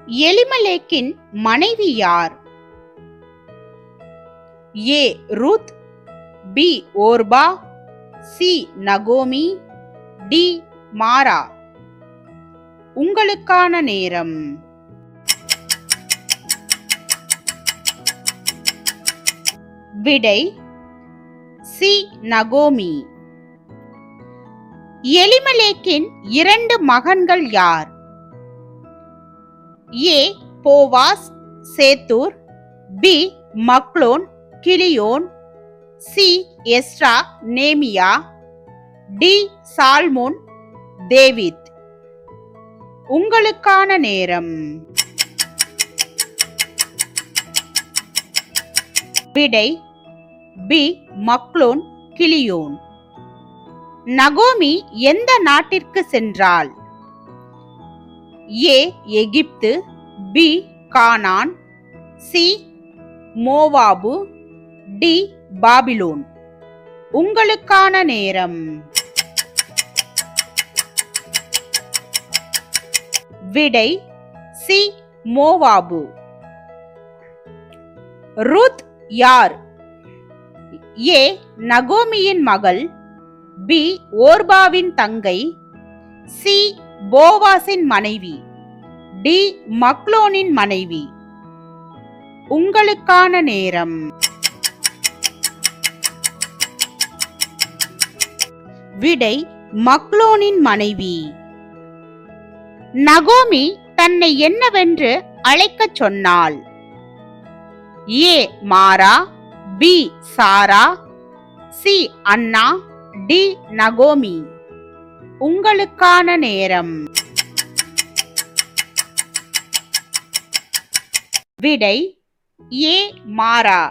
எலிமெலேக்கின் மனைவி யார்? A Ruth, B Orpah, C நகோமி, டி மாரா. உங்களுக்கான நேரம். விடை சி நகோமி. எலிமெலேக்கின் 2 மகன்கள் யார்? A Boaz Sethur, B Mahlon Chilion, C Ezra Nehemiah, D Salmon David. உங்களுக்கான நேரம். விடை பி மக்லோன் கிலியோன். நகோமி எந்த நாட்டிற்கு சென்றாள்? ஏ எகிப்து, பி கானான், சி மோவாபு, டி பாபிலோன். உங்களுக்கான நேரம். விடை சி மோவாபு. ரூத் யார்? ஏ நகோமியின் மகள், பி ஓர்பாவின் தங்கை, சி போவாசின் மனைவி, டி மக்லோனின் மனைவி. உங்களுக்கான நேரம். விடை மக்லோனின் மனைவி. நகோமி தன்னை என்னவென்று அழைக்கச் சொன்னாள்? ஏ மாரா, பி சாரா, சி அன்னா, டி நகோமி. உங்களுக்கான நேரம். விடை ஏ மாரா.